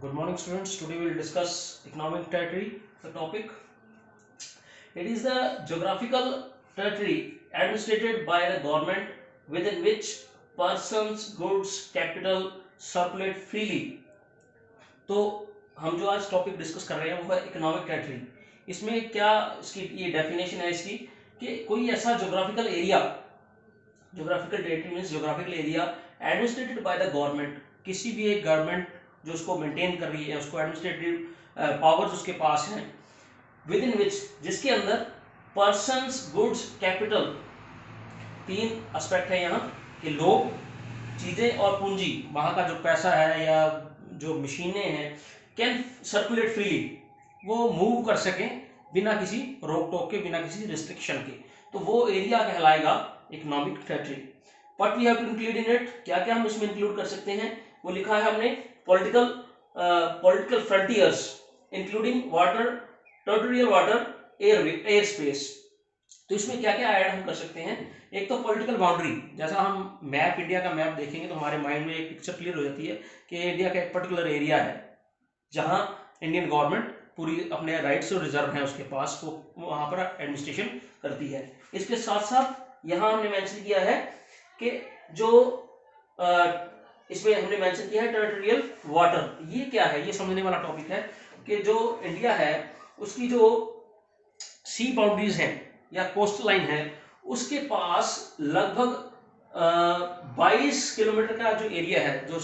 Good morning, students. Today we will discuss economic territory. The topic: it is the geographical territory administered by the government within which persons, goods, capital circulate freely. तो हम जो आज topic discuss कर रहे हैं वो है economic territory. इसमें क्या इसकी ये डेफिनेशन है इसकी कि कोई ऐसा geographical area, geographical territory means geographical area administrated by the government, किसी भी एक गवर्नमेंट जो उसको मेंटेन कर रही है, उसको एडमिनिस्ट्रेटिव पावर्स उसके पास हैं, विद इन विच जिसके अंदर पर्सन्स, गुड्स, कैपिटल, तीन एस्पेक्ट है यहाँ कि लोग, चीजें और पूंजी, वहां का जो पैसा है या जो मशीनें हैं, कैन सर्कुलेट फ्रीली, वो मूव कर सकें बिना किसी रोक टोक के, बिना किसी रिस्ट्रिक्शन के, तो वो एरिया कहलाएगा economic territory. What we have to include in it, क्या क्या हम इसमें इंक्लूड कर सकते हैं, वो लिखा है हमने political frontiers including water, territorial water, air space. तो इसमें क्या क्या ऐड हम कर सकते हैं। एक तो पॉलिटिकल बाउंड्री, जैसा हम मैप, इंडिया का मैप देखेंगे तो हमारे माइंड में एक पिक्चर क्लियर हो जाती है कि इंडिया का एक पर्टिकुलर एरिया है जहां इंडियन गवर्नमेंट पूरी अपने राइट्स और रिजर्व है उसके पास, वो वहां पर एडमिनिस्ट्रेशन करती है। इसके साथ साथ यहाँ हमने मेंशन किया है कि जो इसमें हमने मेंशन किया है टेरिटोरियल वाटर। ये क्या है, ये समझने वाला टॉपिक है कि जो इंडिया है उसकी जो सी बाउंड्रीज हैं या कोस्ट लाइन है, उसके पास लगभग 22 किलोमीटर का जो एरिया है, जो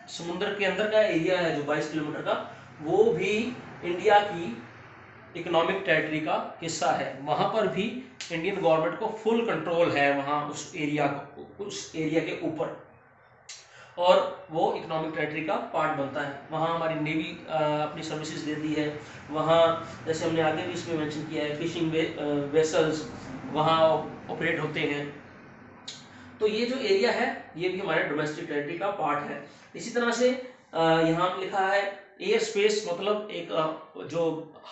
समुद्र के अंदर का एरिया है जो 22 किलोमीटर का, वो भी इंडिया की इकोनॉमिक टेरिटरी का हिस्सा है। वहां पर भी इंडियन गवर्नमेंट को फुल कंट्रोल है वहां उस एरिया के ऊपर, और वो इकोनॉमिक टेरिटरी का पार्ट बनता है। वहाँ हमारी नेवी अपनी सर्विसेज देती है। वहाँ जैसे हमने आगे भी इसमें मेंशन किया है, फिशिंग वेसल्स वहाँ ऑपरेट होते हैं। तो ये जो एरिया है ये भी हमारे डोमेस्टिक टेरिटरी का पार्ट है। इसी तरह से यहाँ लिखा है एयर स्पेस, मतलब एक जो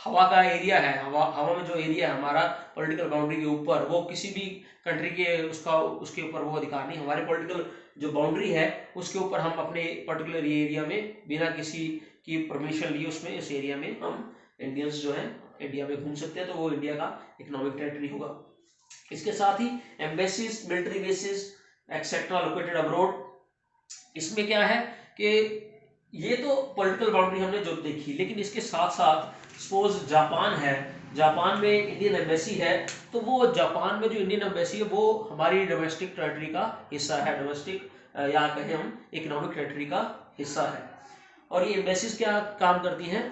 हवा का एरिया है, हवा में जो एरिया है हमारा पॉलिटिकल बाउंड्री के ऊपर, वो किसी भी कंट्री के उसके ऊपर वो अधिकार नहीं। हमारे पॉलिटिकल जो बाउंड्री है उसके ऊपर हम अपने पर्टिकुलर एरिया में बिना किसी की परमिशन लिए उसमें, इस एरिया में हम इंडियंस जो है इंडिया में घूम सकते हैं, तो वो इंडिया का इकोनॉमिक टेरिटरी होगा। इसके साथ ही embassies, military bases etcetera located abroad. इसमें क्या है कि ये तो पॉलिटिकल बाउंड्री हमने जो देखी, लेकिन इसके साथ साथ सपोज जापान है, जापान में इंडियन एम्बेसी है, तो वो जापान में जो इंडियन एम्बेसी है वो हमारी डोमेस्टिक टेरिटरी का हिस्सा है, डोमेस्टिक या कहें हम इकोनॉमिक टेरिटरी का हिस्सा है। और ये एम्बेसीज क्या काम करती हैं,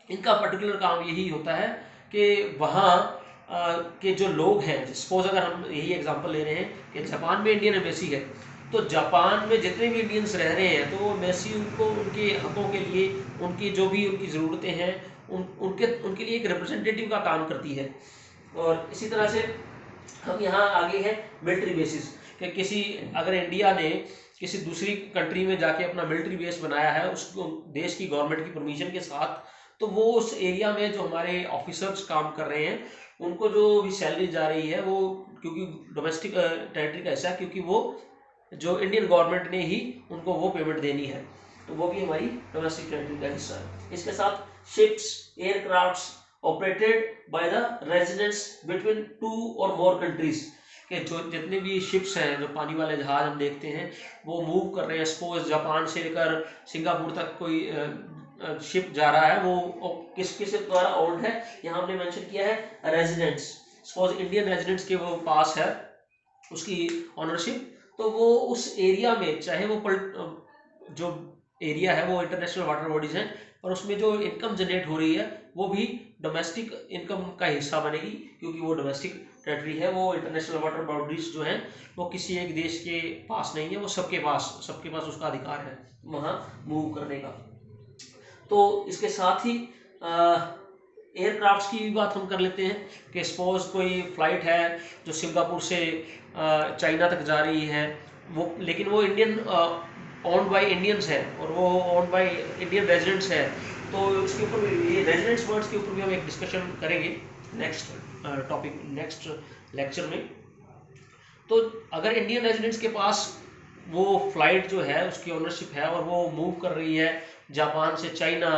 इनका पर्टिकुलर काम यही होता है कि वहाँ के जो लोग हैं, सपोज अगर हम यही एग्जांपल ले रहे हैं कि जापान में इंडियन एम्बेसी है, तो जापान में जितने भी इंडियंस रह रहे हैं तो वो एम्बेसी उनको उनके हकों के लिए, उनकी जो भी उनकी ज़रूरतें हैं, उनके लिए एक रिप्रेजेंटेटिव का काम करती है। और इसी तरह से हम यहाँ आगे हैं मिलिट्री बेसिस, कि किसी अगर इंडिया ने किसी दूसरी कंट्री में जाके अपना मिलिट्री बेस बनाया है उसको देश की गवर्नमेंट की परमिशन के साथ, तो वो उस एरिया में जो हमारे ऑफिसर्स काम कर रहे हैं उनको जो भी सैलरी जा रही है वो, क्योंकि डोमेस्टिक टेरिटरी का हिस्सा, क्योंकि वो जो इंडियन गवर्नमेंट ने ही उनको वो पेमेंट देनी है, तो वो भी हमारी डोमेस्टिक टेरिटरी का हिस्सा है। इसके साथ ships, aircrafts operated by the residents between 2 और मोर कंट्रीज, के जो जितने भी शिप्स हैं, जो पानी वाले जहाज हम देखते हैं वो मूव कर रहे हैं, सपोज जापान से लेकर सिंगापुर तक कोई शिप जा रहा है, वो किस द्वारा ओन्ड है, यहाँ हमने मेंशन किया है रेजिडेंट्स। सपोज इंडियन रेजिडेंट्स के वो पास है उसकी ऑनरशिप, तो वो उस एरिया में, चाहे वो जो एरिया है वो इंटरनेशनल वाटर बॉडीज हैं, और उसमें जो इनकम जनरेट हो रही है वो भी डोमेस्टिक इनकम का हिस्सा बनेगी, क्योंकि वो डोमेस्टिक टेरिटरी है। वो इंटरनेशनल वाटर बाउंड्रीज जो हैं वो किसी एक देश के पास नहीं है, वो सबके पास उसका अधिकार है वहाँ मूव करने का। तो इसके साथ ही एयरक्राफ्ट्स की भी बात हम कर लेते हैं कि सपोज कोई फ्लाइट है जो सिंगापुर से चाइना तक जा रही है, वो लेकिन वो इंडियन ओन्ड बाय इंडियंस है और वो ओन्ड बाय इंडियन रेजिडेंट्स है, तो उसके ऊपर ये रेजिडेंट्स वर्ड्स के ऊपर भी हम एक डिस्कशन करेंगे नेक्स्ट टॉपिक, नेक्स्ट लेक्चर में। तो अगर इंडियन रेजिडेंट्स के पास वो फ्लाइट जो है उसकी ओनरशिप है और वो मूव कर रही है जापान से चाइना,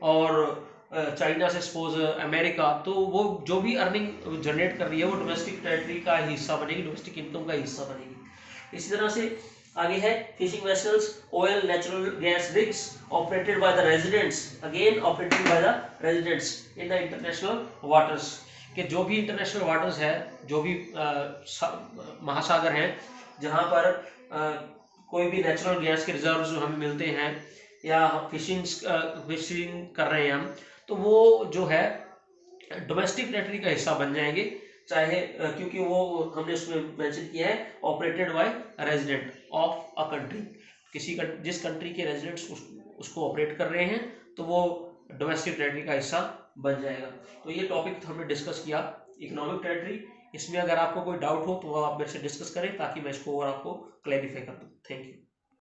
और चाइना से सपोज अमेरिका, तो वो जो भी अर्निंग जनरेट कर रही है वो डोमेस्टिक टेरिटरी का हिस्सा बनेगी, डोमेस्टिक इनकम का हिस्सा बनेगी। इसी तरह से आगे है fishing vessels, oil natural gas rigs operated by the residents, again operated by the residents in the international waters, कि जो भी इंटरनेशनल वाटर्स है, जो भी महासागर हैं जहाँ पर कोई भी नेचुरल गैस के रिजर्व्स हमें मिलते हैं या फिशिंग कर रहे हैं हम, तो वो जो है डोमेस्टिक टेरिटरी का हिस्सा बन जाएंगे, चाहे क्योंकि वो हमने उसमें मेंशन किया है operated by resident of a country, जिस कंट्री के रेजिडेंट्स उसको ऑपरेट कर रहे हैं तो वो डोमेस्टिक टेरिटरी का हिस्सा बन जाएगा। तो ये टॉपिक हमने डिस्कस किया इकोनॉमिक टेरिटरी। इसमें अगर आपको कोई डाउट हो तो आप मेरे से डिस्कस करें ताकि मैं इसको और आपको क्लैरिफाई कर दूँ। Thank you.